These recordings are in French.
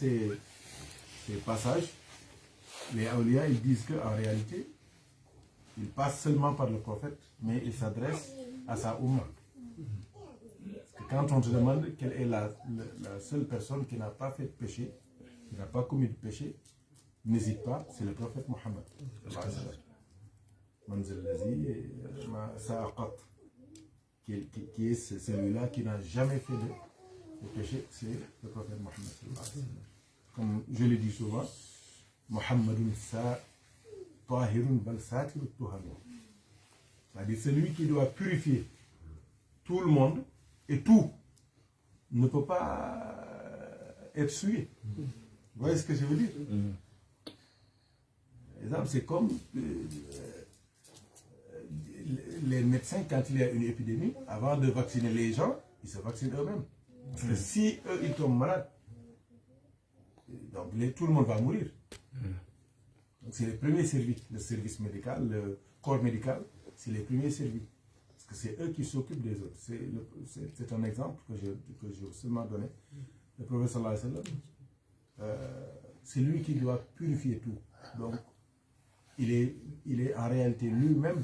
ces passages, les awliya, ils disent qu'en réalité, ils passent seulement par le prophète, mais ils s'adressent à sa Ummah. Parce que quand on te demande quelle est la seule personne qui n'a pas fait de péché, qui n'a pas commis de péché, n'hésite pas, c'est le prophète Mohammed. Qui est celui-là qui n'a jamais fait de péché, c'est le prophète Mohammed. Comme je le dis souvent, Muhammadun tahirun bal satirut tuhami. C'est-à-dire celui qui doit purifier tout le monde et tout ne peut pas être souillé. Vous voyez ce que je veux dire? Exemple, c'est comme les médecins, quand il y a une épidémie, avant de vacciner les gens, ils se vaccinent eux-mêmes. Parce que si eux, ils tombent malades, donc tout le monde va mourir. Donc c'est les premiers servis, le service médical, le corps médical, c'est les premiers servis. Parce que c'est eux qui s'occupent des autres. C'est un exemple que je veux seulement donner. Le prophète sallallahu alayhi wa sallam, c'est lui qui doit purifier tout. Donc, il est en réalité lui-même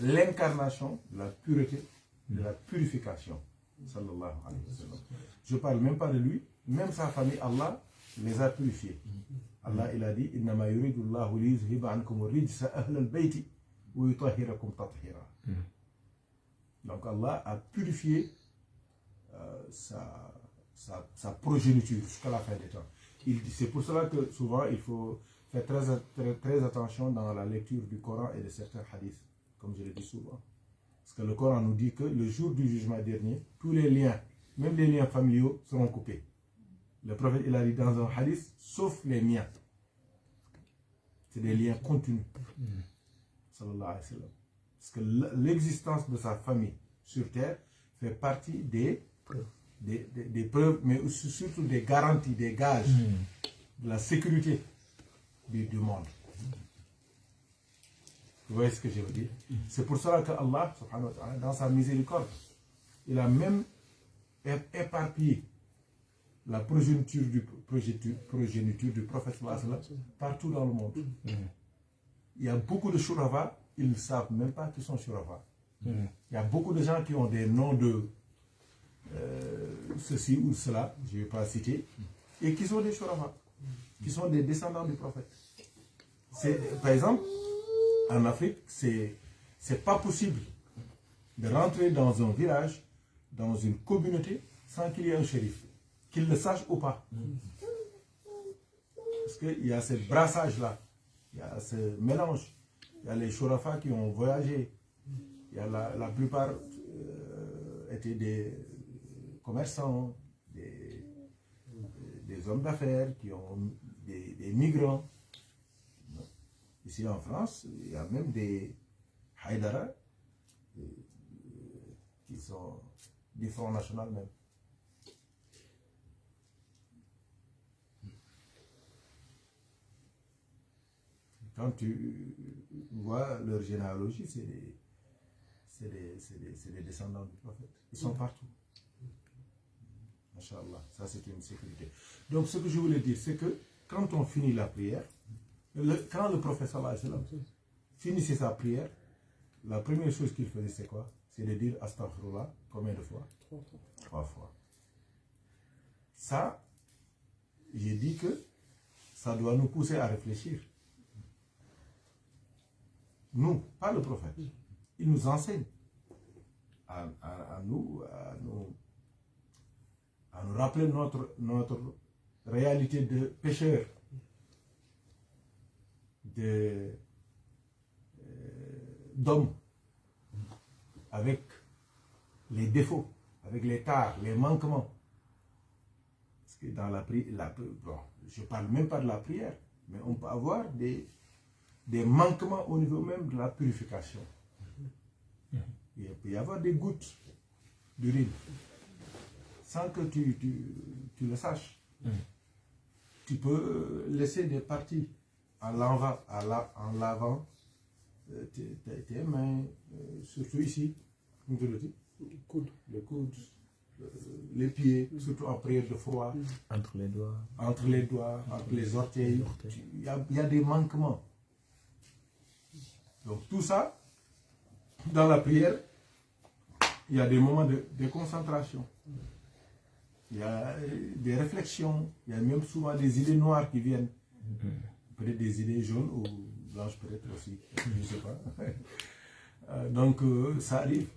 l'incarnation de la pureté, de la purification. Sallallahu alayhi wa sallam. Je ne parle même pas de lui, même sa famille, Allah les a purifiés. Allah, il a dit Innama yuridu Allahu li yuzhiba ankum ar-rijsa ahla al-bayti wa yutahhirakum tathira. Donc Allah a purifié sa progéniture jusqu'à la fin des temps. C'est pour cela que souvent il faut faire très attention dans la lecture du Coran et de certains hadiths, comme je le dis souvent. Parce que le Coran nous dit que le jour du jugement dernier, tous les liens, même les liens familiaux, seront coupés. Le prophète, il a dit dans un hadith, sauf les miens. C'est des liens continus. Sallallahu alayhi wa sallam. Parce que l'existence de sa famille sur terre fait partie des preuves, mais surtout des garanties, des gages de la sécurité du monde. Vous voyez ce que je veux dire? C'est pour cela que Allah, subhanahu wa ta'ala, dans sa miséricorde, il a même éparpillé la progéniture du prophète sallallahu alayhi wa sallam partout dans le monde. Il y a beaucoup de shurafa, ils ne savent même pas qu'ils sont shurafa. Il y a beaucoup de gens qui ont des noms de ceci ou cela, je ne vais pas citer, et qui sont des shurafa, qui sont des descendants du prophète. Par exemple, en Afrique, c'est pas possible de rentrer dans un village, dans une communauté, sans qu'il y ait un shérif, qu'il le sache ou pas. Parce qu'il y a ce brassage-là, il y a ce mélange. Il y a les shurafa qui ont voyagé, il y a la plupart étaient des commerçants, des hommes d'affaires, qui ont des migrants. Ici en France, il y a même des Haïdara qui sont du Front National même. Quand tu vois leur généalogie, c'est des descendants du prophète. Ils sont partout. Masha'Allah, ça c'est une sécurité. Donc ce que je voulais dire, c'est que quand on finit la prière, quand le prophète sallallahu alayhi wa sallam finissait sa prière, la première chose qu'il faisait, c'est quoi? C'est de dire Astaghfirullah combien de fois? 3 fois. Ça, j'ai dit que ça doit nous pousser à réfléchir. Nous, pas le prophète. Il nous enseigne à nous rappeler notre réalité de pécheur, d'homme, avec les défauts, avec les tares, les manquements. Parce que dans bon, je ne parle même pas de la prière, mais on peut avoir des manquements au niveau même de la purification. Il peut y avoir des gouttes d'urine sans que tu le saches. Tu peux laisser des parties en lavant tes mains, surtout ici, le coude, les pieds, surtout en prière de froid. Entre les doigts. Entre les doigts, entre les orteils. Il y a des manquements. Donc tout ça, dans la prière, il y a des moments de concentration. Il y a des réflexions. Il y a même souvent des idées noires qui viennent. Peut-être des idées jaunes ou blanches peut-être aussi. Je ne sais pas. Donc ça arrive.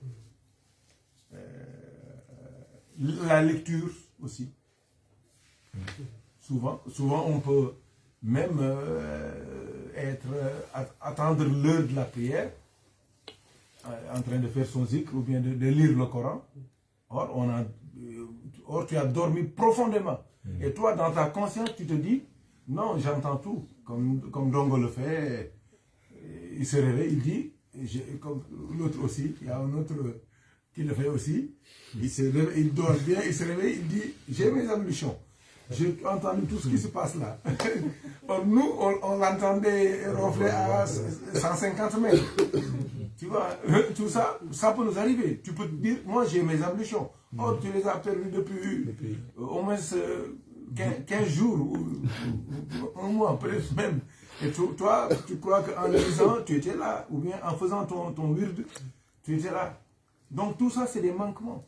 La lecture aussi. Souvent on peut même attendre l'heure de la prière, en train de faire son zikr ou bien de lire le Coran. Or, tu as dormi profondément. Et toi, dans ta conscience, tu te dis, non, j'entends tout. Comme Dongo le fait, il se réveille, il dit, comme l'autre aussi, il y a un autre qui le fait aussi, il dort bien, il se réveille, il dit, j'ai mes ablutions. J'ai entendu tout ce qui se passe là. Or, nous, on l'entendait ronfler à 150 mètres. Tu vois, tout ça, ça peut nous arriver. Tu peux te dire, moi j'ai mes ablutions. Or, tu les as perdues depuis au moins 15 jours ou un mois, peut-être même. Et toi, tu crois qu'en lisant, tu étais là, ou bien en faisant ton wird, tu étais là. Donc tout ça, c'est des manquements.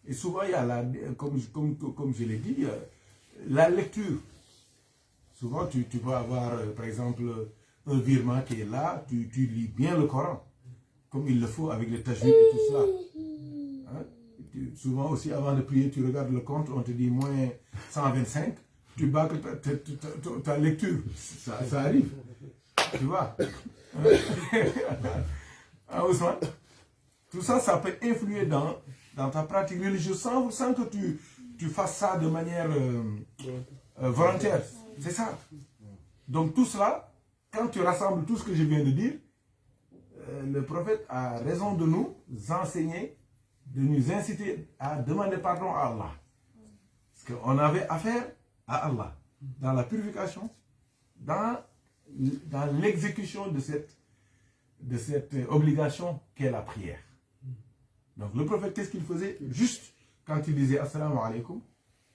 Et souvent, il y a comme je l'ai dit, la lecture. Souvent, tu peux avoir, par exemple, un virement qui est là, tu lis bien le Coran, comme il le faut, avec les tajwid et tout cela. Hein? Souvent aussi, avant de prier, tu regardes le compte, on te dit moins 125, tu bâcles ta lecture. Ça arrive. Tu vois. Ah, Ousmane, tout ça, ça peut influer dans ta pratique religieuse sans que tu fasses ça de manière volontaire. C'est ça. Donc tout cela, quand tu rassembles tout ce que je viens de dire, le prophète a raison de nous enseigner, de nous inciter à demander pardon à Allah. Parce qu'on avait affaire à Allah dans la purification, dans l'exécution de cette obligation qu'est la prière. Donc le prophète, qu'est-ce qu'il faisait? Juste quand il disait Assalamu alaikum,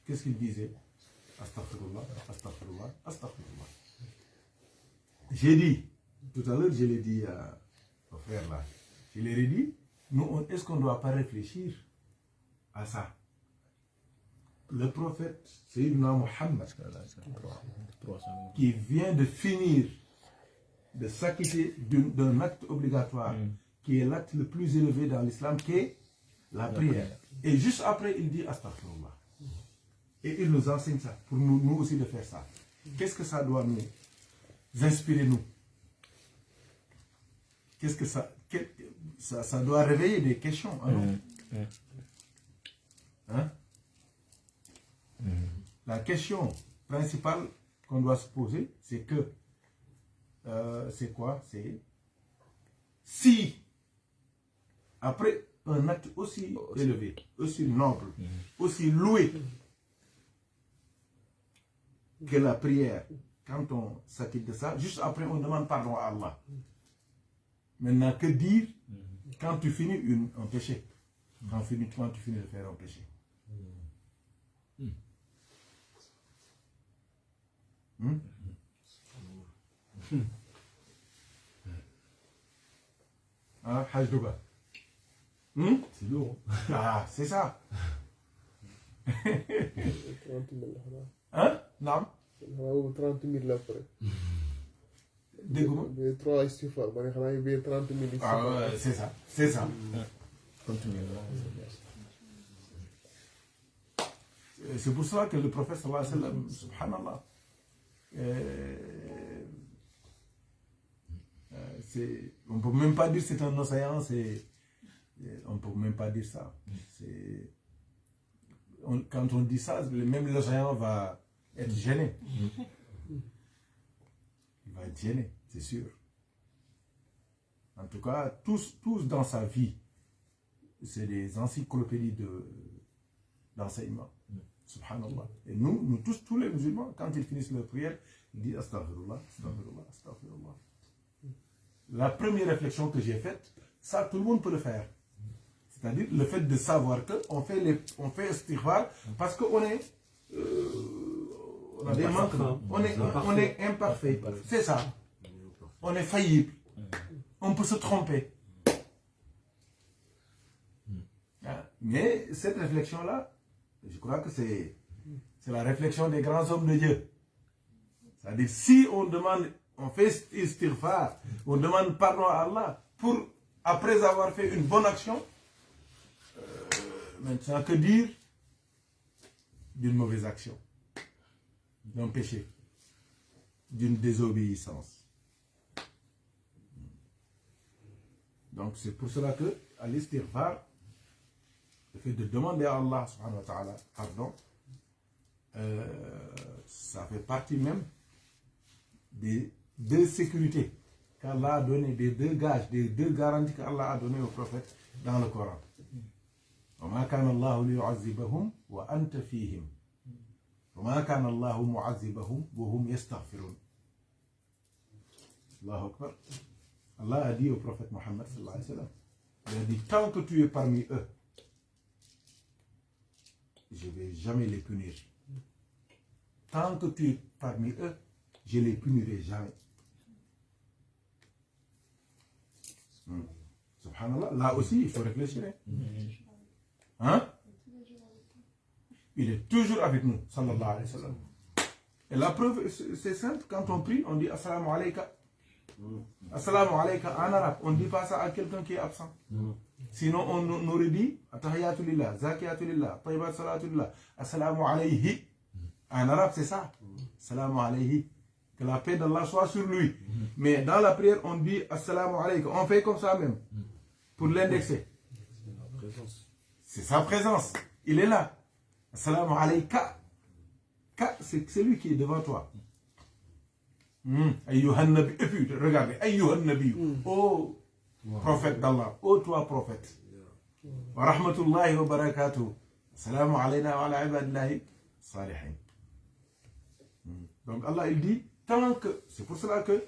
qu'est-ce qu'il disait? Astaghfirullah, astaghfirullah, astaghfirullah. J'ai dit, tout à l'heure je l'ai dit au frère là, je l'ai redit, nous, est-ce qu'on ne doit pas réfléchir à ça? Le prophète, Sayyidina Muhammad, qui vient de finir de s'acquitter d'un acte obligatoire, qui est l'acte le plus élevé dans l'islam, qui est la prière. Et juste après, il dit Astaghfirullah. Et il nous enseigne ça, pour nous aussi de faire ça. Qu'est-ce que ça doit nous inspirer, nous? Qu'est-ce que ça doit réveiller des questions en nous? Hein? La question principale qu'on doit se poser, c'est que, c'est quoi? C'est si, après un acte aussi élevé, aussi noble, aussi loué que la prière, quand on s'acquitte de ça, juste après on demande pardon à Allah. Maintenant, que dire quand tu finis un péché? Quand tu finis de faire un péché? Hein, Hajj Douba? C'est lourd. Ah, c'est ça. 30 000 Hein? Non? 30 000 après. Dégoût? 3 istighfar, 30 000 istighfar. Ah ouais, c'est ça. C'est ça. C'est pour ça que le prophète sallallahu alayhi wa sallam, subhanallah, on ne peut même pas dire que c'est un océan, on ne peut même pas dire ça. Quand on dit ça, même l'océan va être gêné. Il va être gêné, c'est sûr. En tout cas, tous dans sa vie, c'est des encyclopédies d'enseignement. Subhanallah. Et nous tous les musulmans, quand ils finissent leur prière, ils disent Astaghfirullah, Astaghfirullah, Astaghfirullah. La première réflexion que j'ai faite, ça tout le monde peut le faire. C'est-à-dire le fait de savoir qu'on fait istighfar parce qu'on est... on a des manquements. On est imparfait. C'est ça. On est faillible. On peut se tromper. Mais cette réflexion-là, je crois que c'est la réflexion des grands hommes de Dieu. C'est-à-dire, si on demande, on fait istighfar, on demande pardon à Allah, après avoir fait une bonne action, maintenant, que dire d'une mauvaise action, d'un péché, d'une désobéissance. Donc, c'est pour cela que, à l'istighfar, le fait de demander à Allah subhanahu wa ta'ala pardon, ça fait partie même des deux sécurités qu'Allah a données, des deux gages, des deux garanties qu'Allah a données au prophète dans le Coran. وما كان الله ليعذبهم وأنت فيهم وما كان الله معذبهم وهم يستغفرون. Allahu Akbar. Allah a dit au prophète Mohammed sallallahu alayhi wa sallam, il a dit, tant que tu es parmi eux, je ne vais jamais les punir. Tant que tu es parmi eux, je ne les punirai jamais. Subhanallah, là aussi il faut réfléchir. Hein? Il est toujours avec nous, sallallahu alayhi wa sallam. Et la preuve, c'est simple, quand on prie, on dit assalamu alayka. Assalamu alayka en arabe, on ne dit pas ça à quelqu'un qui est absent. Sinon, on aurait dit Attahiyatu lillah, Zakiyatu lillah, Tayyibat salatu lillah, Assalamu alayhi. En arabe, c'est ça. Assalamu alayhi. Que la paix d'Allah soit sur lui. Mais dans la prière, on dit Assalamu alayka. On fait comme ça même. Pour l'indexer. C'est sa présence. Il est là. Assalamu alayka. C'est lui qui est devant toi. Ayyuhan Nabi. Et puis, regardez. Ayyuhan Nabi. Oh prophète d'Allah. Oh toi prophète. Wa rahmatullahi wa barakatuh. Assalamu alayna wa ala ibadillahi salihin. Donc Allah il dit, tant que... C'est pour cela que...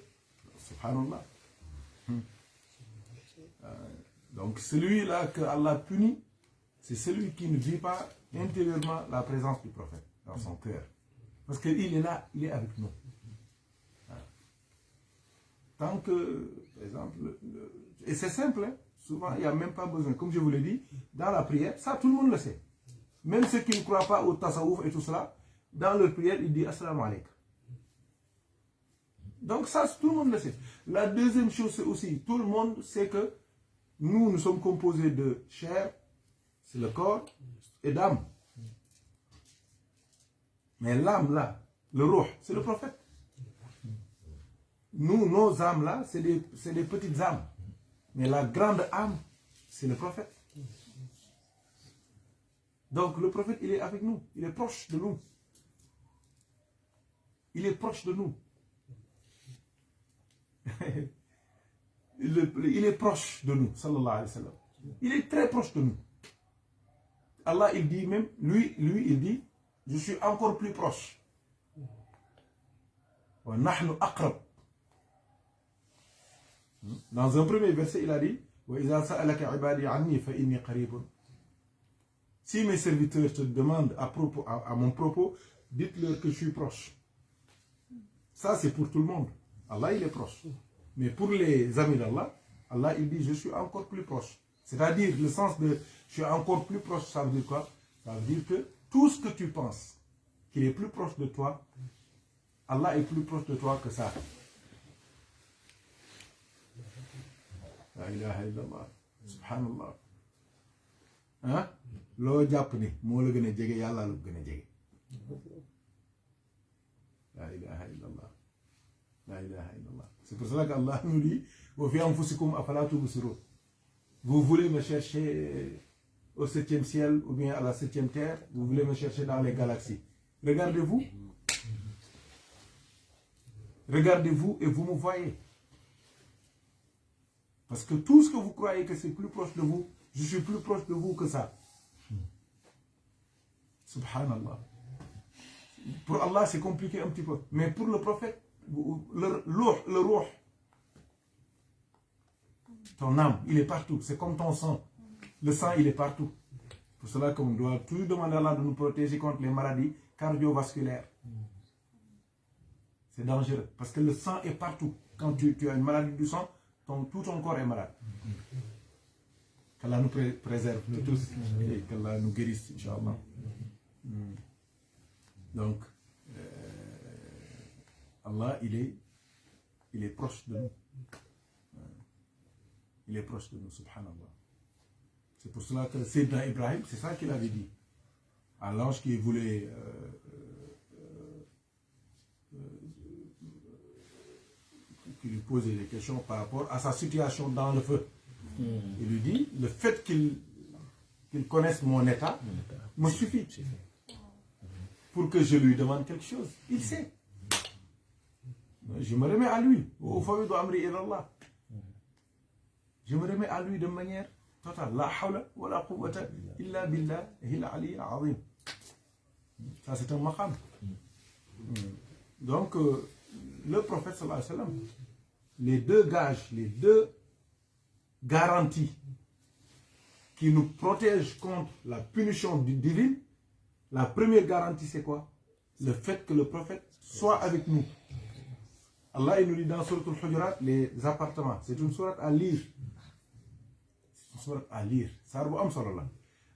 Subhanallah. Donc celui-là que Allah punit, c'est celui qui ne vit pas intérieurement la présence du prophète dans son cœur. Parce qu'il est là, il est avec nous. Tant que, par exemple, et c'est simple, hein, souvent il n'y a même pas besoin. Comme je vous l'ai dit, dans la prière, ça tout le monde le sait. Même ceux qui ne croient pas au tasawwuf et tout cela, dans leur prière, ils disent Assalamu alaykum. Donc ça, tout le monde le sait. La deuxième chose, c'est aussi, tout le monde sait que nous sommes composés de chair, c'est le corps, et d'âme. Mais l'âme là, le ruh, c'est le prophète. Nous, nos âmes là, c'est des petites âmes. Mais la grande âme, c'est le prophète. Donc le prophète, il est avec nous, il est proche de nous. Il est proche de nous. Il est proche de nous, sallallahu alayhi wa sallam. Il est très proche de nous. Allah, il dit même, lui, il dit, je suis encore plus proche. Wa nahnu aqrab. Dans un premier verset, il a dit, wa iza sa'alaka ibadi anni fa inni qaribun. Si mes serviteurs te demandent à mon propos, dites-leur que je suis proche. Ça, c'est pour tout le monde. Allah, il est proche. Mais pour les amis d'Allah, Allah, il dit, je suis encore plus proche. C'est-à-dire, le sens de je suis encore plus proche, ça veut dire quoi? Ça veut dire que tout ce que tu penses qu'il est plus proche de toi, Allah est plus proche de toi que ça. La ilaha illallah. Subhanallah. Hein? Lo jàpp ni moo la gën a jege yàlla la gën a jege. La ilaha illallah. La ilaha illallah. C'est pour cela qu'Allah nous dit wa fi anfusikum afala tubsirun. Vous voulez me chercher au 7e ciel ou bien à la 7e terre, vous voulez me chercher dans les galaxies. Regardez-vous. Regardez-vous et vous me voyez. Parce que tout ce que vous croyez que c'est plus proche de vous, je suis plus proche de vous que ça. Subhanallah. Pour Allah, c'est compliqué un petit peu. Mais pour le prophète, le ruh, ton âme, il est partout. C'est comme ton sang. Le sang, il est partout. Pour cela qu'on doit toujours demander à Allah de nous protéger contre les maladies cardiovasculaires. C'est dangereux parce que le sang est partout. Quand tu as une maladie du sang, tout ton corps est malade. Qu'Allah nous préserve, nous tous, et qu'Allah nous guérisse, Inch'Allah. Donc, Allah, il est proche de nous. Il est proche de nous, subhanallah. C'est pour cela que Sayyidina Ibrahim, c'est ça qu'il avait dit à l'ange qui voulait qui lui posait des questions par rapport à sa situation dans le feu. Il lui dit, le fait qu'il connaisse mon état me suffit pour que je lui demande quelque chose. Il sait. Je me remets à lui. Je me remets à lui de manière totale. La hawla wa la quwwata illa billah il ali azim. Ça c'est un maqam. Donc le prophète sallallahu alayhi wa sallam, les deux gages, les deux garanties qui nous protègent contre la punition divine, la première garantie c'est quoi? Le fait que le prophète soit avec nous. Allah il nous dit dans Surat al-Hujurat, les appartements, c'est une sourate à lire. C'est une sourate à lire.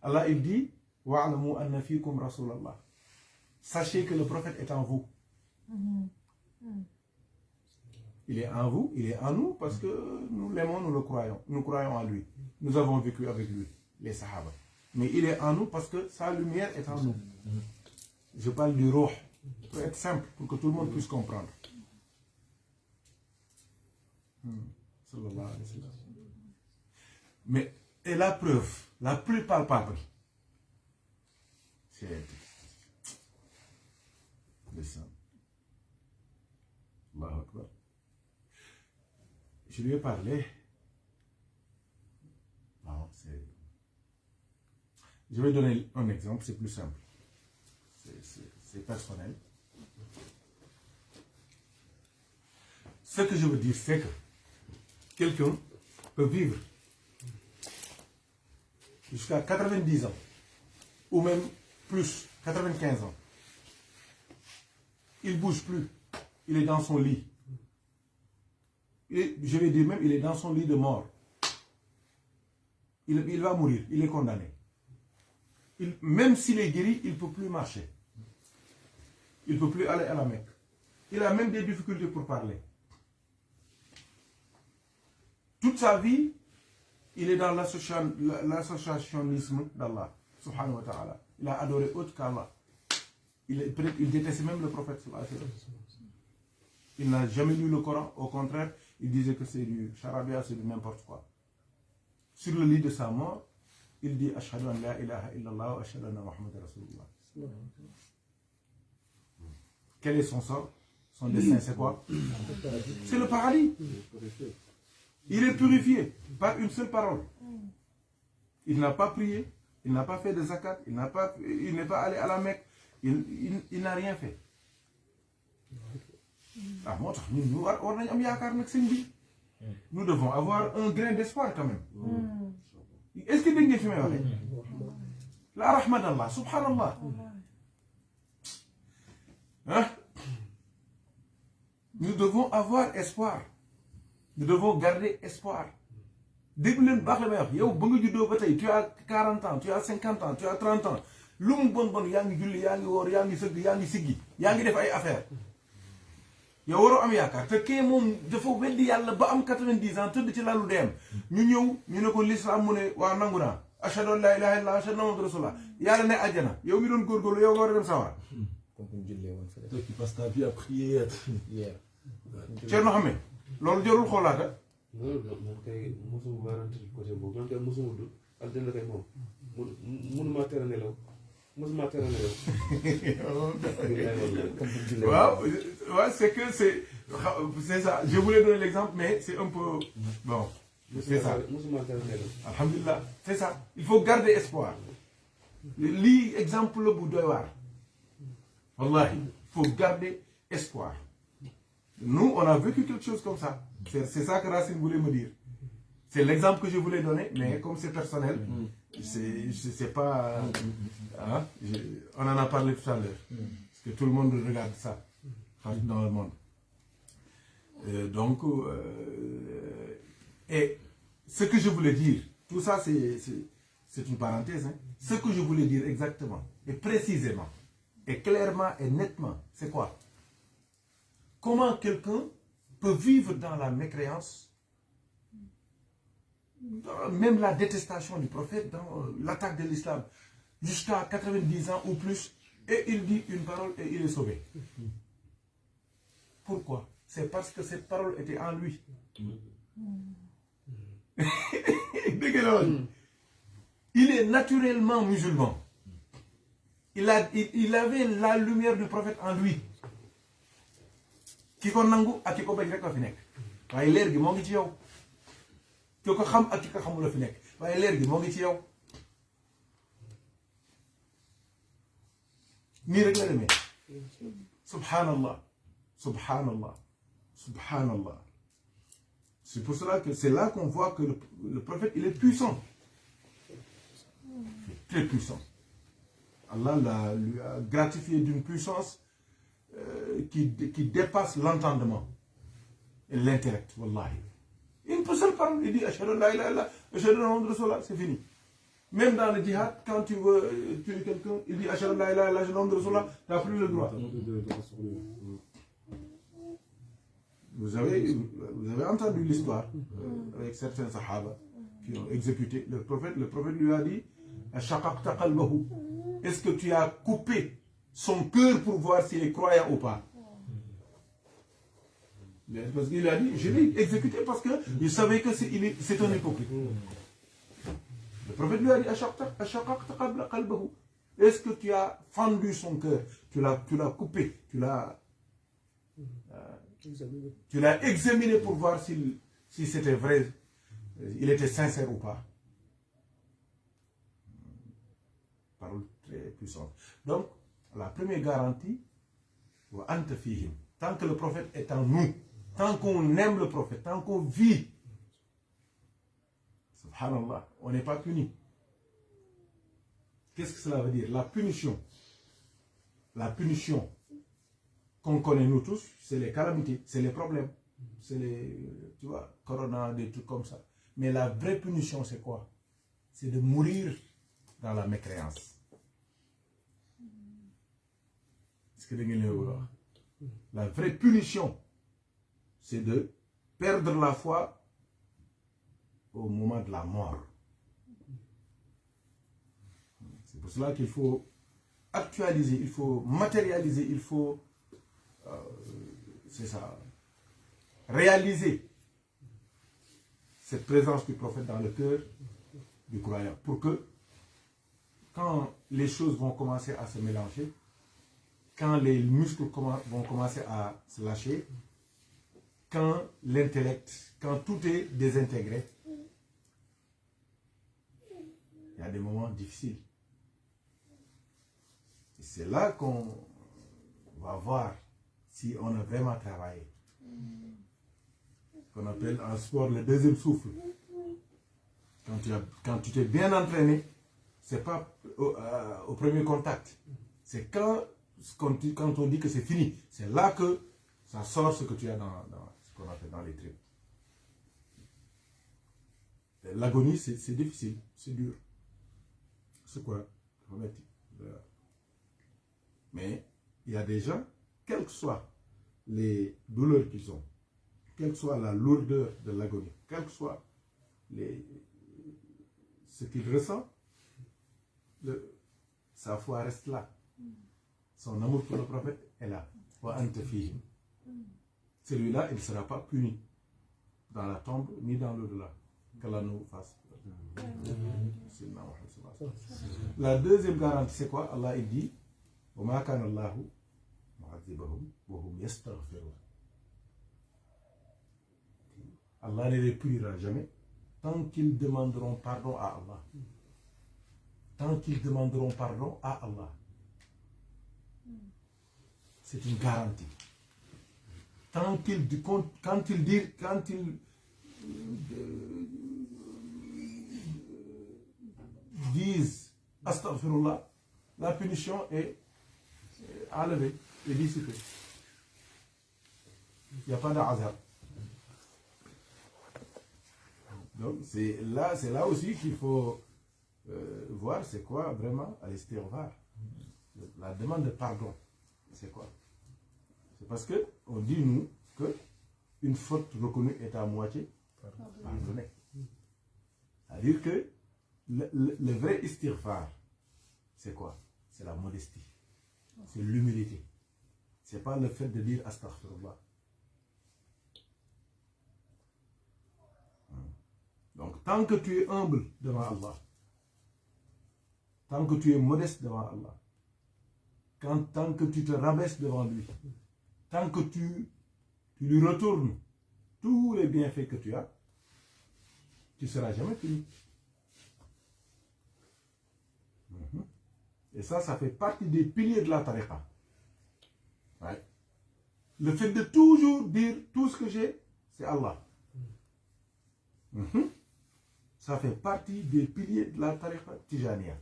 Allah il dit wa'lamu anna fikum rasulallah. Sachez que le prophète est en vous. Il est en vous, il est en nous parce que nous l'aimons, nous le croyons. Nous croyons en lui. Nous avons vécu avec lui, les Sahaba. Mais il est en nous parce que sa lumière est en nous. Je parle du ruh, pour être simple, pour que tout le monde puisse comprendre. Sallallahu alayhi wa sallam. Mais, et la preuve, la plus palpable, c'est le sang. Allahu Akbar. Je lui ai parlé. Non, je vais donner un exemple, c'est plus simple. C'est personnel. Ce que je veux dire, c'est que quelqu'un peut vivre jusqu'à 90 ans, ou même plus, 95 ans. Il ne bouge plus. Il est dans son lit. Je vais dire même, il est dans son lit de mort. Il va mourir, il est condamné. Même s'il est guéri, il ne peut plus marcher. Il ne peut plus aller à la Mecque. Il a même des difficultés pour parler. Toute sa vie, il est dans l'associationnisme d'Allah, subhanahu wa ta'ala. Il a adoré autre qu'Allah. Il détestait même le prophète sallallahu alayhi wa sallam. Il n'a jamais lu le Coran, au contraire, il disait que c'est du charabia, c'est du n'importe quoi. Sur le lit de sa mort, il dit Ashhadu an la ilaha illallah wa ashhadu anna Muhammad Rasulullah. Quel est son sort? Son destin, c'est quoi? C'est le paradis. Il est purifié par une seule parole. Il n'a pas prié, il n'a pas fait de zakat, il n'est pas allé à la Mecque, il n'a rien fait. Ah, moi, nous devons avoir un grain d'espoir quand même. Est-ce que vous avez fait la rahma d'Allah, subhanallah. Hein? Nous devons avoir espoir. Nous devons garder espoir. Tu as 40 ans, tu as 50 ans, tu as 30 ans. L'homme bon, yangi julli, yangi wor, yangi seug, yangi siggi, yangi def ay affaire. Yow waro am yaakaar te kee moom dafa weddi yàlla ba am 90 ans tëdd ci lalu dem ñu ñëw ñu ne ko l'islam mu ne waa nangu naa ashhadu an la ilaha illallah ashhadu anna muhammadan rasulullah yàlla ne àjjana yow mi doon góorgóorlu yow nga war a dem sawara. Toi qui passes ta vie à prier hier. Thierno Hamé loolu jarul xoolaata. man kay mosuma waarante côté boobu man kay mosuma dul àddina kay moom mënuma tere nelaw mosuma tere nelaw. Ouais, c'est que c'est ça. Je voulais donner l'exemple, mais c'est un peu bon. C'est ça. Alhamdulillah, c'est ça. Il faut garder espoir. L'exemple le bout d'oeil. Wallahi, il faut garder espoir. Nous, on a vécu quelque chose comme ça. C'est ça que Racine voulait me dire. C'est l'exemple que je voulais donner, mais comme c'est personnel, c'est pas... Hein, on en a parlé tout à l'heure. Parce que tout le monde regarde ça dans le monde. Donc, et ce que je voulais dire, tout ça c'est une parenthèse, hein. Ce que je voulais dire exactement, et précisément, et clairement et nettement, c'est quoi? Comment quelqu'un peut vivre dans la mécréance, dans même la détestation du prophète, dans l'attaque de l'islam, jusqu'à 90 ans ou plus, et il dit une parole et il est sauvé. Pourquoi? C'est parce que cette parole était en lui. Il est naturellement musulman. Il avait la lumière du prophète en lui. Ki ko nangu ak ki ko bañ rek la fi nekk. Waaye leer gi moo ngi ci yow. Ki ko xam ak ki ko xamul la fi nekk. Waaye leer gi moo ngi ci yow. Nii rek la demee. Subhanallah. Subhanallah. Subhanallah. C'est pour cela que c'est là qu'on voit que le prophète, il est puissant. Il est très puissant. Allah lui a gratifié d'une puissance qui dépasse l'entendement et l'intellect. Wallahi. Une seule parole, il dit Ashhadu la ilaha illallah, Ashhadu anna Muhammadan Rasulullah, c'est fini. Même dans le djihad, quand tu veux tuer quelqu'un, il dit Ashhadu la ilaha illallah, Ashhadu anna Muhammadan Rasulullah, tu n'as plus le droit. Vous avez entendu l'histoire avec certains sahaba qui ont exécuté le prophète lui a dit Shaqaqta qalbahu. Est-ce que tu as coupé son cœur pour voir s'il est croyant ou pas? Parce qu'il a dit je l'ai exécuté parce qu'il savait que c'est un hypocrite. Le prophète lui a dit Shaqaqta qalbahu. Est-ce que tu as fendu son cœur? Tu l'as coupé, tu l'as examiné pour voir si c'était vrai, il était sincère ou pas. Parole très puissante. Donc, la première garantie, tant que le prophète est en nous, tant qu'on aime le prophète, tant qu'on vit, subhanallah, on n'est pas puni. Qu'est-ce que cela veut dire? La punition qu'on connaît nous tous, c'est les calamités, c'est les problèmes, c'est les, tu vois, corona, des trucs comme ça. Mais la vraie punition, c'est quoi? C'est de mourir dans la mécréance. Est-ce que vous voyez? La vraie punition, c'est de perdre la foi au moment de la mort. C'est pour cela qu'il faut actualiser, il faut matérialiser, il faut c'est ça, réaliser cette présence du prophète dans le cœur du croyant, pour que quand les choses vont commencer à se mélanger, quand les muscles vont commencer à se lâcher, quand l'intellect, quand tout est désintégré, il y a des moments difficiles. Et c'est là qu'on va voir si on a vraiment travaillé. Ce qu'on appelle en sport le deuxième souffle. Quand tu t'es bien entraîné, c'est pas au premier contact. C'est quand on dit que c'est fini. C'est là que ça sort ce que tu as dans ce qu'on appelle dans les tripes. L'agonie, c'est difficile, c'est dur. C'est quoi? Mais il y a des gens, quelles que soient les douleurs qu'ils ont, quelle que soit la lourdeur de l'agonie, quel que soit ce qu'il ressent, sa foi reste là. Son amour pour le prophète est là. Celui-là, il ne sera pas puni dans la tombe ni dans l'au-delà. Qu'Allah nous fasse. La deuxième garantie, c'est quoi? Allah il dit Allah ne les punira jamais tant qu'ils demanderont pardon à Allah. Tant qu'ils demanderont pardon à Allah. C'est une garantie. Quand ils disent Astaghfirullah, la punition est enlevée et dissipée. Il n'y a pas d'azab. Donc c'est là aussi qu'il faut voir c'est quoi vraiment al-istighfar. La demande de pardon, c'est quoi? C'est parce que on dit nous que une faute reconnue est à moitié pardonnée. C'est-à-dire que le vrai istighfar, c'est quoi? C'est la modestie, c'est l'humilité. C'est pas le fait de dire astaghfirullah. Donc tant que tu es humble devant Allah, tant que tu es modeste devant Allah, tant que tu te rabaisses devant lui, tant que tu lui retournes tous les bienfaits que tu as, tu ne seras jamais puni. Et ça fait partie des piliers de la tariqa. Ouais. Le fait de toujours dire tout ce que j'ai, c'est Allah. Ça fait partie des piliers de la tariqa tijaniya.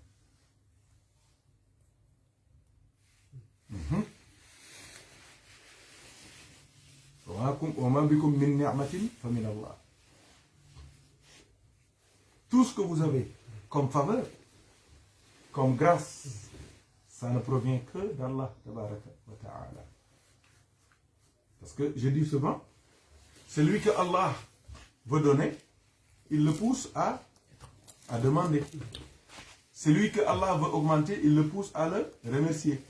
Tout ce que vous avez comme faveur, comme grâce, ça ne provient que d'Allah. Parce que je dis souvent, celui que Allah veut donner, il le pousse à demander. Celui que Allah veut augmenter, il le pousse à le remercier.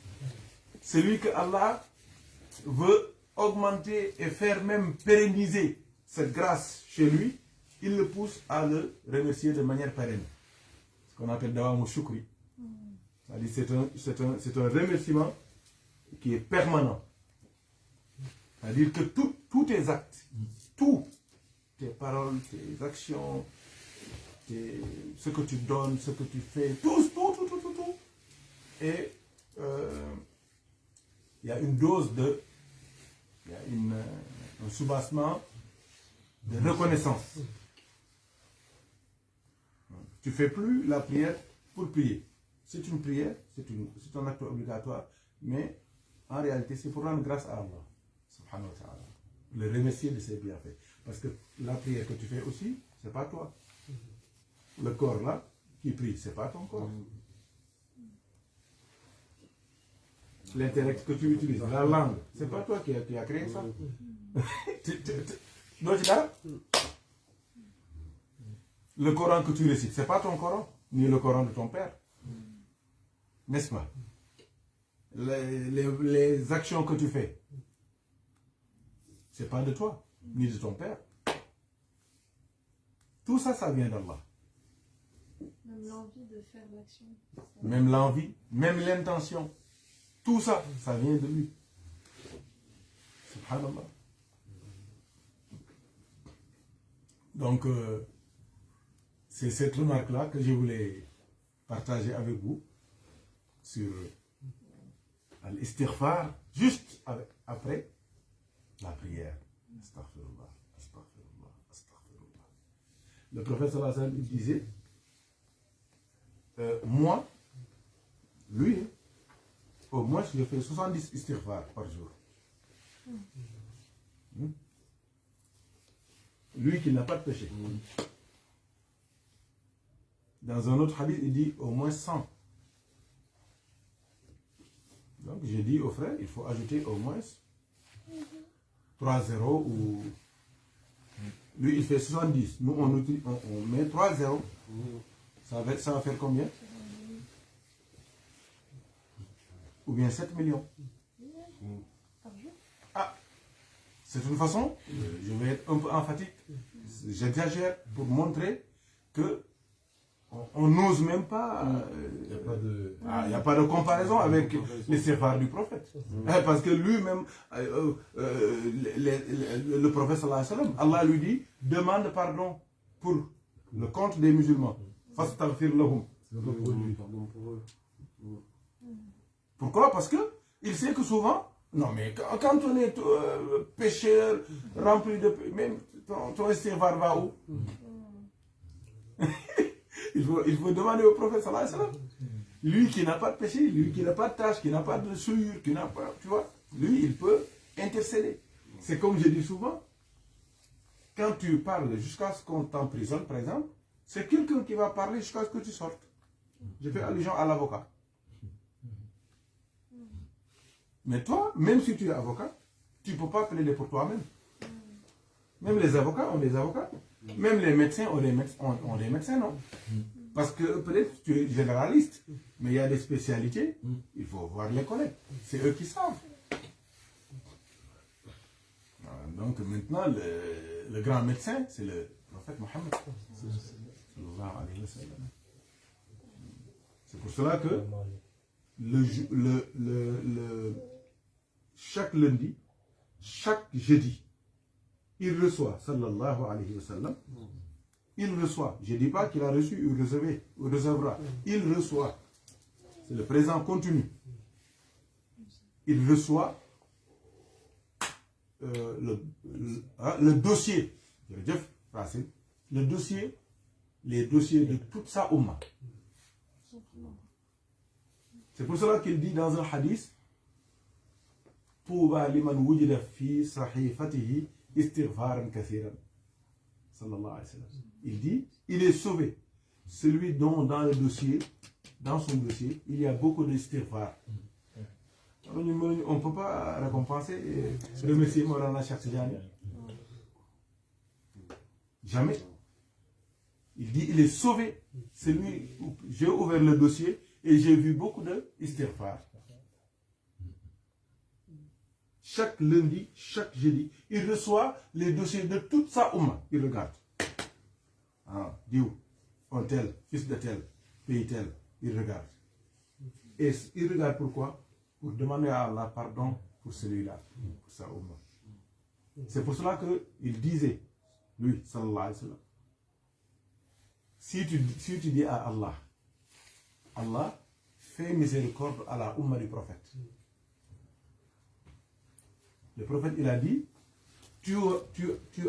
Celui que Allah veut augmenter et faire même pérenniser cette grâce chez lui, il le pousse à le remercier de manière pérenne. Ce qu'on appelle dawam shukri. C'est un remerciement qui est permanent. C'est-à-dire que tous tes actes, tous tes paroles, tes actions, ce que tu donnes, ce que tu fais, tout. Et il y a une dose il y a un soubassement de reconnaissance. Tu ne fais plus la prière pour prier. C'est une prière, c'est un acte obligatoire, mais en réalité, c'est pour rendre grâce à Allah, subhanahu wa ta'ala, le remercier de ses bienfaits. Parce que la prière que tu fais aussi, ce n'est pas toi. Le corps là, qui prie, ce n'est pas ton corps. L'intellect que tu utilises, la langue, ce n'est pas toi qui as créé ça. Donc là, le Coran que tu récites, ce n'est pas ton Coran, ni le Coran de ton père. N'est-ce pas? Les actions que tu fais, ce n'est pas de toi, ni de ton père. Tout ça, ça vient d'Allah. Même l'envie de faire l'action. Même l'envie, même l'intention. Tout ça, ça vient de lui. Subhanallah. Donc, c'est cette remarque-là que je voulais partager avec vous sur l'istighfar, juste après la prière. Astaghfirullah, astaghfirullah, astaghfirullah. Le prophète sallallahu alayhi wa sallam disait, moi, lui, au moins je fais 70 istighfar par jour. Lui qui n'a pas de péché. Dans un autre hadith, il dit au moins 100. Donc j'ai dit aux frères, il faut ajouter au moins 3 zéros ou... Lui il fait 70. Nous on met 3 zéros. Ça va faire combien? Ou bien 7 millions. Ah, c'est une façon, je vais être un peu emphatique, j'exagère pour montrer que on n'ose même pas. Il n'y a pas de comparaison avec les serveurs du prophète. Parce que lui-même, le prophète sallallahu alayhi wa sallam, Allah lui dit, demande pardon pour le compte des musulmans. Fastaghfir lahum. Pourquoi? Parce que il sait que souvent, non mais quand on est pécheur, rempli de... Même ton istighfar va où? il faut demander au prophète sallallahu alayhi wa sallam. Lui qui n'a pas de péché, lui qui n'a pas de tâche, qui n'a pas de souillure, qui n'a pas, tu vois, lui il peut intercéder. C'est comme je dis souvent, quand tu parles jusqu'à ce qu'on t'emprisonne par exemple, c'est quelqu'un qui va parler jusqu'à ce que tu sortes. Je fais allusion à l'avocat. Mais toi, même si tu es avocat, tu ne peux pas plaider pour toi-même. Même les avocats ont des avocats. Même les médecins ont des médecins, non? Parce que peut-être tu es généraliste, mais il y a des spécialités, il faut voir les collègues. C'est eux qui savent. Donc maintenant, le grand médecin, c'est le prophète Mohammed. C'est pour cela que chaque lundi, chaque jeudi, il reçoit, sallallahu alayhi wa sallam, il reçoit. Je ne dis pas qu'il a reçu ou recevra. Il reçoit. C'est le présent continu. Il reçoit le dossier. Je veux dire, le dossier, les dossiers de toute sa umma. C'est pour cela qu'il dit dans un hadith, Touba liman wujida fi sahifatihi istighfaran kathiran. Sallallahu alayhi wa sallam. Il dit, il est sauvé. Celui dont dans le dossier, dans son dossier, il y a beaucoup d'istighfar. On ne peut pas récompenser le Messie Morana Chartidiane. Jamais. Il dit, il est sauvé. Celui, j'ai ouvert le dossier et j'ai vu beaucoup d'istighfar. Chaque lundi, chaque jeudi, il reçoit les dossiers de toute sa umma. Il regarde. Ah, Dieu, on tel, fils de tel, pays tel. Il regarde. Et il regarde pourquoi? Pour demander à Allah pardon pour celui-là, pour sa umma. C'est pour cela qu'il disait, lui, sallallahu alayhi wa sallam, si tu dis à Allah, Allah, fais miséricorde à la umma du prophète. Le prophète, il a dit, tu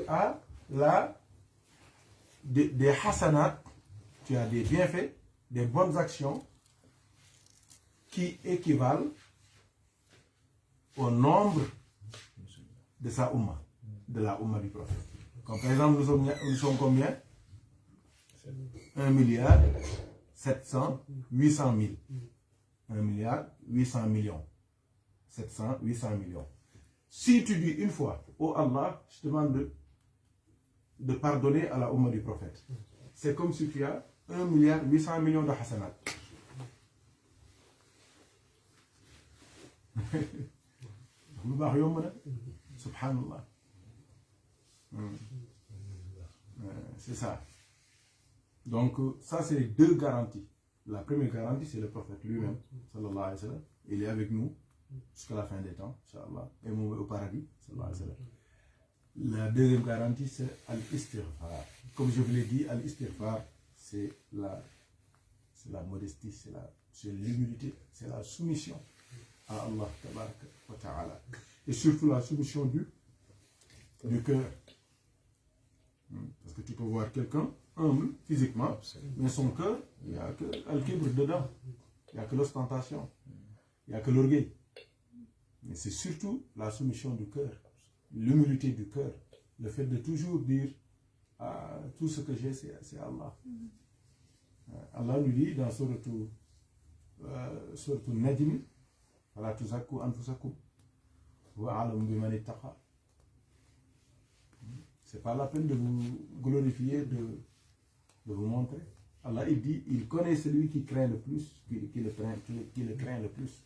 as là des hasanat, tu as des bienfaits, des bonnes actions qui équivalent au nombre de sa umma, de la umma du prophète. Comme par exemple, nous sommes combien? 1 milliard 700 800 000. 1 milliard 800 millions. 700 800 millions. Si tu dis une fois, oh Allah, je te demande de pardonner à la umma du prophète. C'est comme si tu as 1 milliard 800 millions de hasanat. Subhanallah. C'est ça. Donc, ça, c'est les deux garanties. La première garantie, c'est le prophète lui-même, sallallahu alayhi wa sallam. Il est avec nous jusqu'à la fin des temps, inshallah, et au paradis, sallallahu alayhi wa sallam. La deuxième garantie, c'est al-istighfar. Comme je vous l'ai dit, al-istighfar, c'est la modestie, c'est l'humilité, c'est la soumission à Allah, tabaraka wa ta'ala. Et surtout la soumission du cœur. Parce que tu peux voir quelqu'un humble physiquement, mais son cœur, il n'y a que al-kibr dedans. Il n'y a que l'ostentation. Il n'y a que l'orgueil. Mais c'est surtout la soumission du cœur, l'humilité du cœur, le fait de toujours dire tout ce que j'ai, c'est Allah. Allah nous dit dans Suratul Najm, فَلَا تُزَكُّوا أَنفُسَكُمْ هُوَ أَعْلَمُ بِمَنِ اتَّقَى. C'est pas la peine de vous glorifier, de vous montrer. Allah, il dit, il connaît celui qui craint le plus, qui le craint le plus.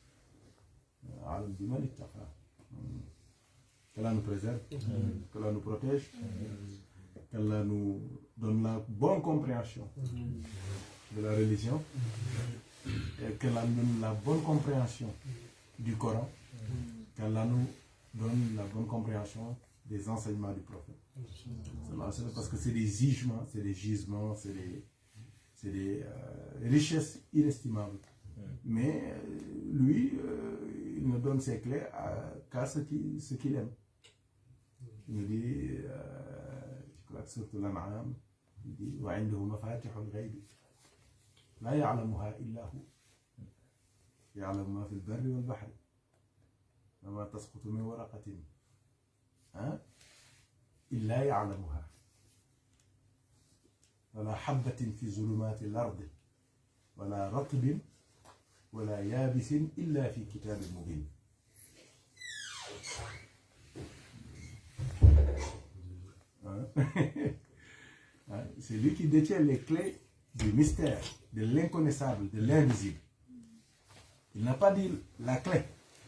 Qu'Allah nous préserve, qu'Allah nous protège, qu'Allah nous donne la bonne compréhension de la religion, et qu'Allah nous donne la bonne compréhension du Coran, qu'Allah nous donne la bonne compréhension des enseignements du prophète. Parce que c'est des gisements, c'est des richesses inestimables. Mais lui, il ne donne ses clés qu'à ce qu'il aime. Il nous dit, je crois que surtout l'An'am, il dit, وعنده مفاتح الغيب لا يعلمها إلا هو يعلم ما في البر والبحر وما تسقط من ورقة إلا يعلمها ولا حبة في ظلمات الأرض ولا رطب ولا يابس إلا في كتاب مبين. C'est lui qui détient les clés du mystère, de l'inconnaissable, de l'invisible. Il n'a pas dit la clé,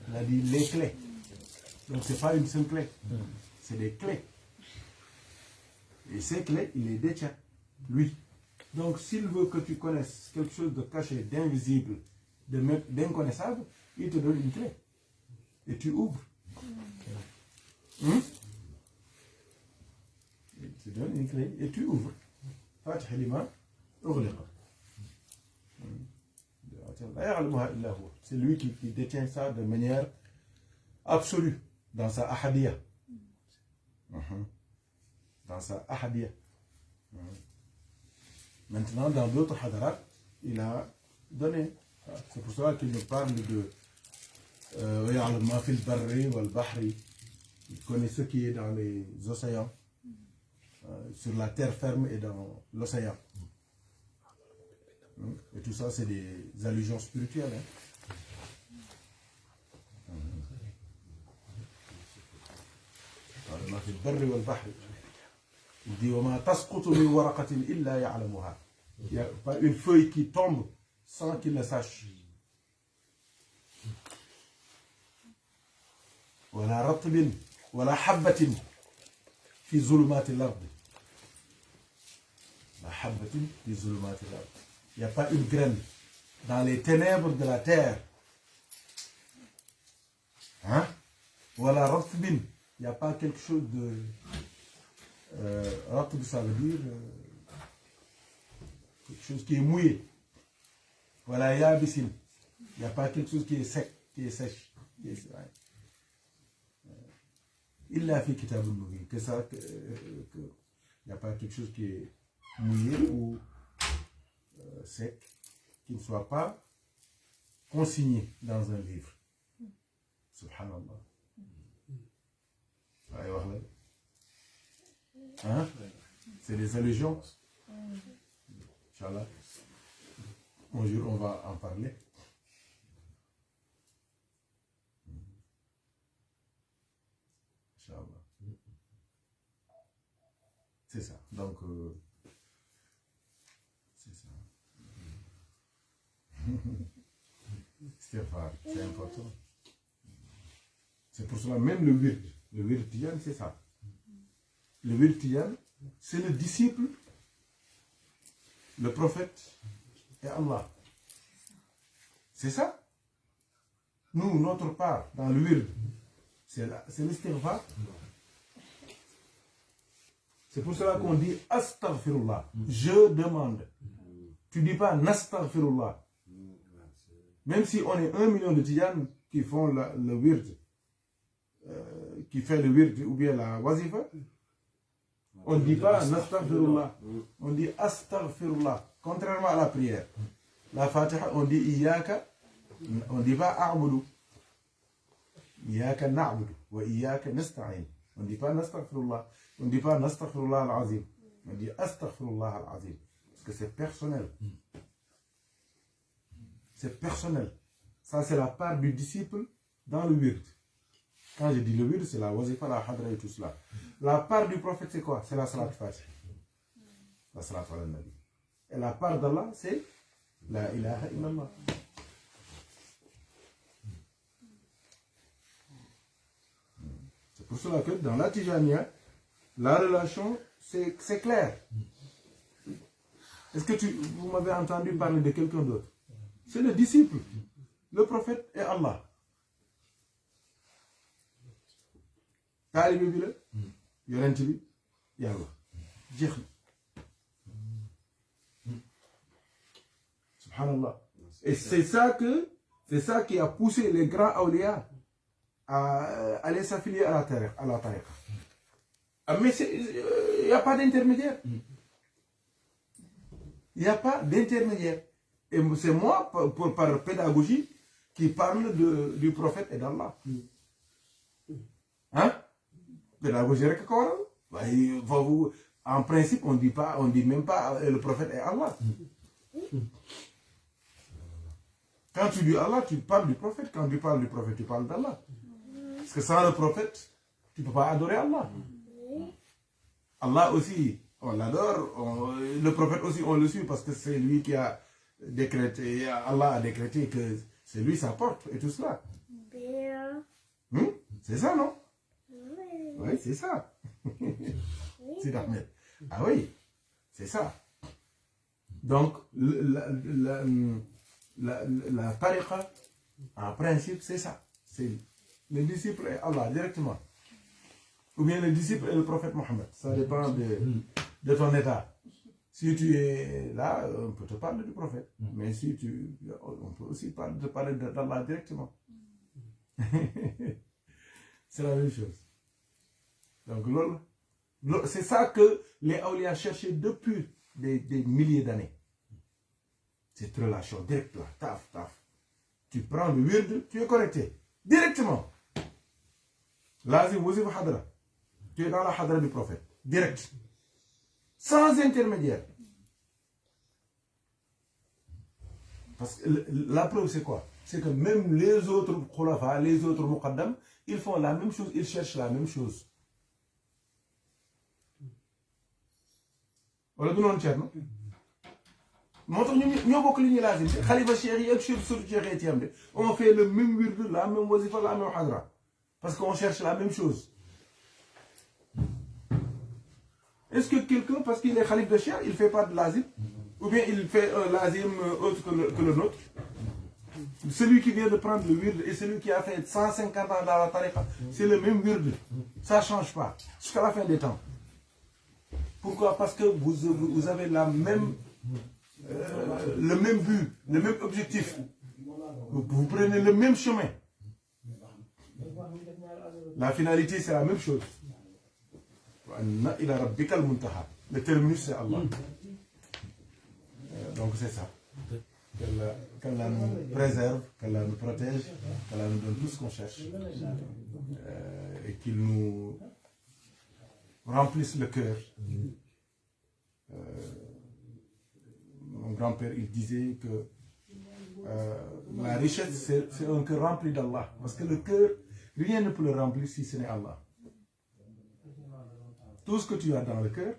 il a dit les clés. Donc ce n'est pas une seule clé, c'est des clés. Et ces clés, il les détient, lui. Donc s'il veut que tu connaisses quelque chose de caché, d'invisible, d'inconnaissable, il te donne une clé. Et tu ouvres. Il te donne une clé et tu ouvres. فاتح لما أغلق. C'est lui qui détient ça de manière absolue dans sa ahadiyya. Dans sa ahadiyya. Maintenant, dans d'autres hadarat, il a donné. C'est pour cela qu'il nous parle de il connaît ce qui est dans les océans, sur la terre ferme et dans l'océan. Et tout ça, c'est des allusions spirituelles. Il dit il n'y a pas une feuille qui tombe sans qu'il le sache. ولا رطب ولا حبة في ظلمات الأرض. La حبة في ظلمات الأرض. Il n'y a pas une graine dans les ténèbres de la terre. Voilà رطب. Il n'y a pas quelque chose de رطب, ça veut dire quelque chose qui est mouillé. Voilà يابس. Il n'y a pas quelque chose qui est sec, qui est sèche. Il a fait kitab al-Mubin, que ça, il n'y a pas quelque chose qui est mouillé ou sec, qui ne soit pas consigné dans un livre. Subhanallah. Hein? C'est des allusions. Inch'Allah. Un jour, on va en parler. C'est ça. Donc, c'est ça. Stéphane, c'est important. C'est pour cela, même le wird tijan, c'est ça. Le wird tijan, c'est le disciple, le prophète et Allah. C'est ça. Nous, notre part dans le wird, c'est l'istighfar. C'est pour cela qu'on dit astaghfirullah. Je demande. Tu dis pas nastaghfirullah. Même si on est 1 million de tijanes qui font le wird, qui fait le wird ou bien la wazifa, on ne dit pas nastaghfirullah. On dit astaghfirullah. Contrairement à la prière. La fatiha, on dit iyaka. On ne dit pas a'budu. Iyaka na'budu. Wa iyaka nasta'in. On ne dit pas nastaghfirullah. On ne dit pas nastaghfirullah al-azim. On dit astaghfirullah al-azim. Parce que c'est personnel. C'est personnel. Ça, c'est la part du disciple dans le wird. Quand je dis le wird, c'est la wazifa, la hadra et tout cela. La part du prophète, c'est quoi? C'est la salat fatih. La salat ala nabi. Et la part d'Allah, c'est la ilaha illallah. C'est pour cela que dans la Tijaniya, la relation, c'est clair. Est-ce que vous m'avez entendu parler de quelqu'un d'autre? C'est le disciple, le prophète et Allah. Talibé bi la, yonent bi, Yàlla. Jeex na. Subhanallah. Et c'est ça qui a poussé les grands awliya à aller s'affilier à la tariqa. Mais il n'y a pas d'intermédiaire. Il n'y a pas d'intermédiaire. Et c'est moi, par pédagogie, qui parle du prophète et d'Allah. Hein? Pédagogie, en principe, on dit même pas le prophète et Allah. Quand tu dis Allah, tu parles du prophète. Quand tu parles du prophète, tu parles d'Allah. Parce que sans le prophète, tu ne peux pas adorer Allah. Allah aussi, on l'adore. Le prophète aussi, on le suit parce que c'est lui qui a décrété, Allah a décrété que c'est lui sa porte et tout cela. C'est ça, non? Oui, c'est ça. C'est Ahmed. Ah oui, c'est ça. Donc, la tariqa, en principe, c'est ça. C'est le disciple et Allah directement. Ou bien le disciple et le prophète Mohammed. Ça dépend de ton état. Si tu es là, on peut te parler du prophète. Mais si on peut aussi te parler d'Allah directement. C'est la même chose. Donc, c'est ça que les awliya cherchaient depuis des milliers d'années. Cette relation directe là, taf. Tu prends le wird, tu es connecté. Directement. Lazim wazif hadra. Tu es dans la hadra du prophète. Direct. Sans intermédiaire. Parce que la preuve c'est quoi? C'est que même les autres khulafa, les autres muqaddam, ils font la même chose, ils cherchent la même chose. Voilà du non Thierno. Moo tax ñoo bokk li ñuy lazim xalifa cheikh yi ak surtout cheikh yi ci am de on fait le même wird, la même wazifa, la même hadra parce qu'on cherche la même chose. Est-ce que quelqu'un, parce qu'il est khalife de cheikh, il fait pas de lazim ou bien il fait un lazim autre que le nôtre? Celui qui vient de prendre le wird et celui qui a fait 150 ans dans la tariqa, c'est le même wird, ça change pas jusqu'à la fin des temps. Pourquoi? Parce que vous avez la même le même but, le même objectif. Vous prenez le même chemin. La finalité, c'est la même chose. Le terminus, c'est Allah. Donc, c'est ça. Qu'Allah nous préserve, qu'Allah nous protège, qu'Allah nous donne tout ce qu'on cherche. Et qu'il nous remplisse le cœur. Mon grand-père, il disait que la richesse, c'est un cœur rempli d'Allah. Parce que le cœur, rien ne peut le remplir si ce n'est Allah. Tout ce que tu as dans le cœur,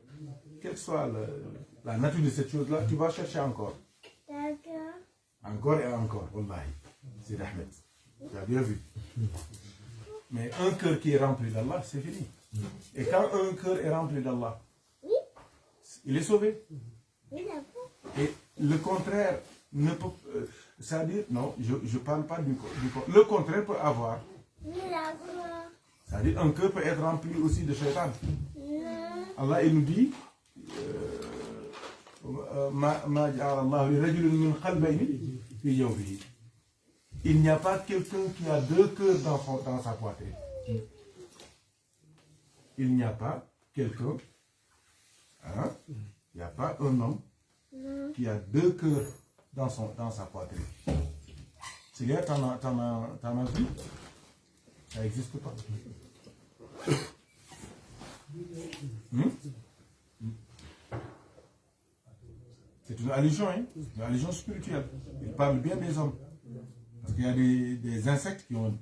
quelle que soit la nature de cette chose-là, tu vas chercher encore. Encore et encore, wallahi. C'est Ahmed. Tu as bien vu. Mais un cœur qui est rempli d'Allah, c'est fini. Et quand un cœur est rempli d'Allah, il est sauvé. Et le contraire ne peut... c'est-à-dire, non, je ne parle pas du corps. Le contraire peut avoir. C'est-à-dire, un cœur peut être rempli aussi de shaitan. Allah, il nous dit il n'y a pas quelqu'un qui a deux cœurs dans sa poitrine. Il n'y a pas quelqu'un, hein, il n'y a pas un homme qui a deux cœurs dans sa poitrine. S'il y a, t'en as vu? Ça n'existe pas. C'est une allusion, hein? Une allusion spirituelle. Il parle bien des hommes. Parce qu'il y a des insectes qui ont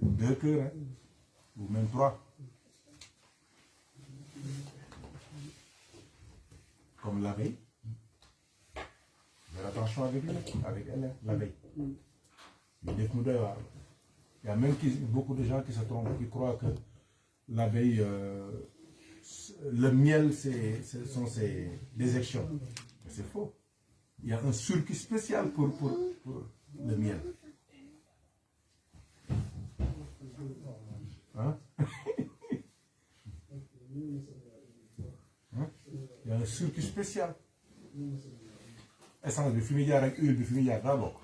deux cœurs, hein? Ou même trois. Comme l'abeille. Faire attention avec elle, l'abeille. Il y a même beaucoup de gens qui se trompent, qui croient que l'abeille, le miel, ce sont ses déjections. Mais c'est faux. Il y a un circuit spécial pour le miel. Hein? Hein? Il y a un circuit spécial. Essence de fumier avec huile de fumier d'abord.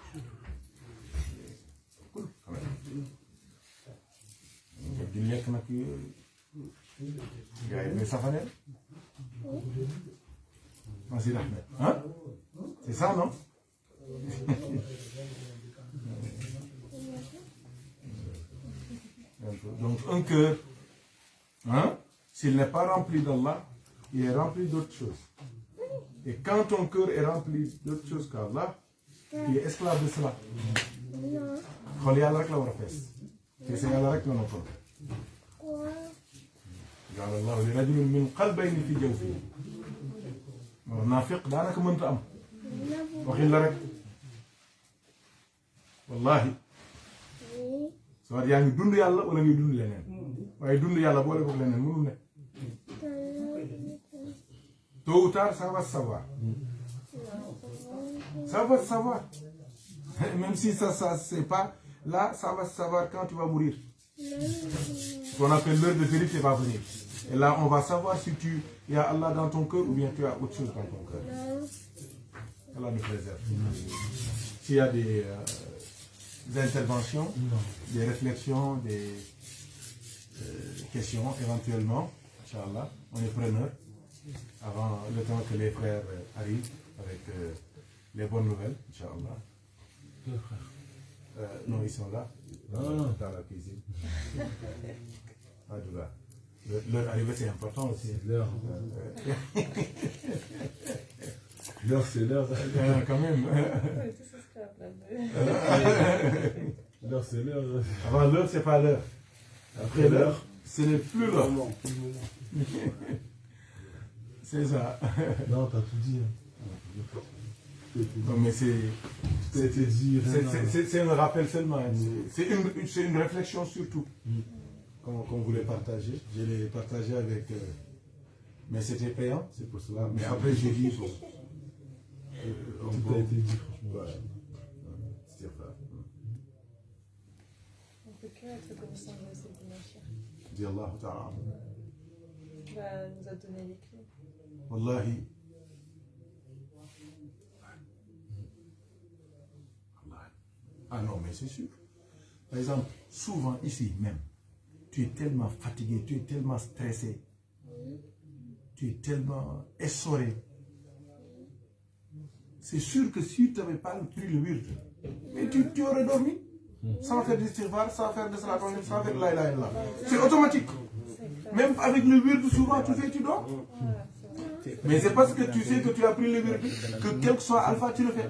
Cool, quand même. Il y a des gens qui ont des safanelles. Vas-y, Ahmed. Hein? C'est ça, non? Donc un cœur, hein, s'il n'est pas rempli d'Allah, il est rempli d'autres choses. Et quand ton cœur est rempli d'autres choses qu'Allah, tu es esclave de cela. Xool yàlla rek la war a fees. te sa yàlla rek la noppal. Jaala Allahu li rajulin min qalbayni fi jawfihi. naafiq daanaka mënta am. waxin la rek. wallahi. soit yaa ngi dund yàlla wala ngay dund leneen. waaye dund yàlla boole ko leneen mënul ne. Tôt ou tard, ça va se savoir. Ça va se savoir. Même si ça ne se sait pas, là, ça va se savoir quand tu vas mourir. Ce qu'on appelle l'heure de vérité va venir. Et là, on va savoir si tu as Allah dans ton cœur ou bien tu as autre chose dans ton cœur. Allah nous préserve. S'il y a des interventions, des réflexions, des questions éventuellement, Inch'Allah, on est preneur. Avant le temps que les frères arrivent avec les bonnes nouvelles, Inch'Allah. Non, ils sont là, dans la cuisine. Leur arrivée, c'est important aussi. L'heure. L'heure, c'est l'heure. Quand même. L'heure, c'est l'heure. Avant l'heure, c'est pas l'heure. Après l'heure, ce n'est plus l'heure. C'est ça. Non, t'as tout dit. Non, mais c'est un rappel seulement. C'est une réflexion surtout qu'on voulait partager. Je l'ai partagé avec... mais c'était payant, c'est pour cela. Mais après, j'ai dit... Tout a été dit, franchement. Ouais. C'est ça. On peut que être reconnaissant de cette dimanche. Dis Allah Ta'ala. Il nous a donné les clés. Wallahi. Ah non, mais c'est sûr. Par exemple, souvent ici même, tu es tellement fatigué, tu es tellement stressé, tu es tellement essoré. C'est sûr que si tu n'avais pas pris le wird, mais tu aurais dormi sans faire d'istighfar, sans faire de salat, sans faire de la ilaha illallah. C'est automatique. Même avec le wird, souvent tu fais, tu dors. Mais c'est parce que tu sais que tu as pris le wird, que quel que soit alpha, tu le fais.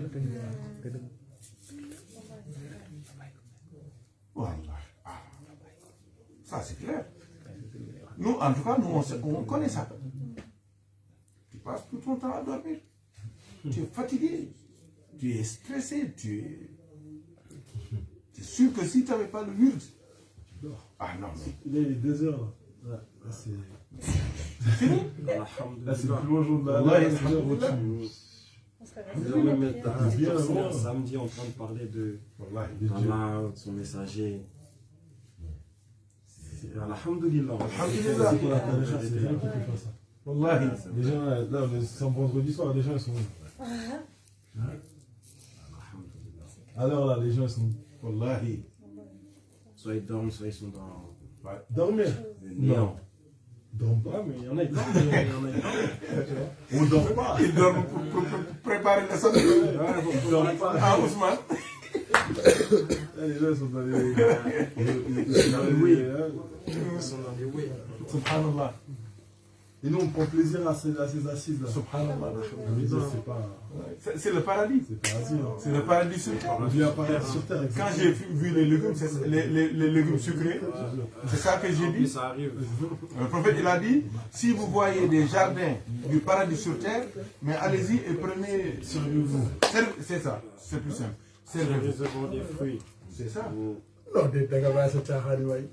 Voilà. Ça, c'est clair. Nous, en tout cas, nous, on connaît ça. Tu passes tout ton temps à dormir. Tu es fatigué. Tu es stressé. Tu es sûr que si tu n'avais pas le wird, Tu dors. ah non, mais... Il est 2 heures. Là, là c'est... fini. Là, c'est le plus long jour de la Ouais, même être samedi en train de parler de Allah, de son messager. Alhamdulillah. Alhamdulillah. C'est les gens qui peuvent faire ça. Wallahi. Les gens, là, c'est un vendredi soir, les gens ils sont où? Alors là, les gens ils sont où? Wallahi. Soit ils dorment, soit ils sont dans Dormir? le néant. Dorment pas, mais il y en a qui dorment. On dort pas. Ils dorment pour préparer le samedi. Ils dorment pas. Ah, Ousmane. Les gens ils sont dans les... Ils sont dans les way. Subhanallah. Et nous on prend plaisir à ces assises là. Subhanallah. C'est pas... C'est le paradis. C'est pas assis. C'est le paradis sur terre. On vient apparaître sur terre. Quand j'ai vu les légumes, les légumes sucrés, c'est ça que j'ai dit. Ça arrive. Le prophète il a dit, si vous voyez des jardins du paradis sur terre, mais allez-y et prenez sur vous. C'est ça, c'est plus simple. Servez-vous. Réservoir des fruits. C'est ça. Non, de danga ba sa caaxaan waay.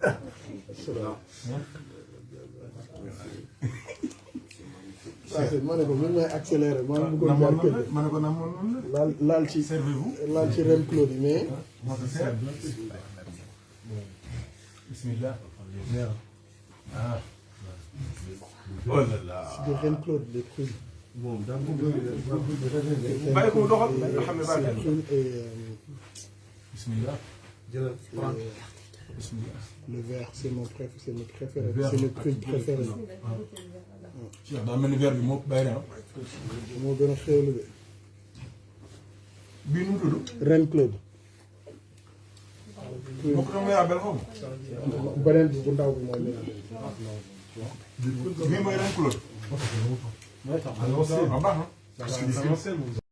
ma ne ko mi ngi may accéléré maa ngi bëggoon jaar kër ma ne ko namoon noonu la. laal ci Servez-vous. laal ci rem Claude yi mais On se sert. Bismillah. Merde. Ah. Oh là là. de rem Claude les prunes. Bon, d'abord, bàyyi ko mu doxal nga xam ne baax na. Prunes et Bismillah. le vert c'est mon préféré, c'est mes préférés, c'est mes prunes préférées. Cheikh daa mel ni verre bi moo bàyyi na. moo gën a xéwlu de. bii nu mu tudd. Ren Club. bokk na muy abel xaw ma. beneen bu ndaw bi mooy Mirabel. bii mooy Ren Club. À l'ancienne. Ah baax na. C'est à l'ancienne.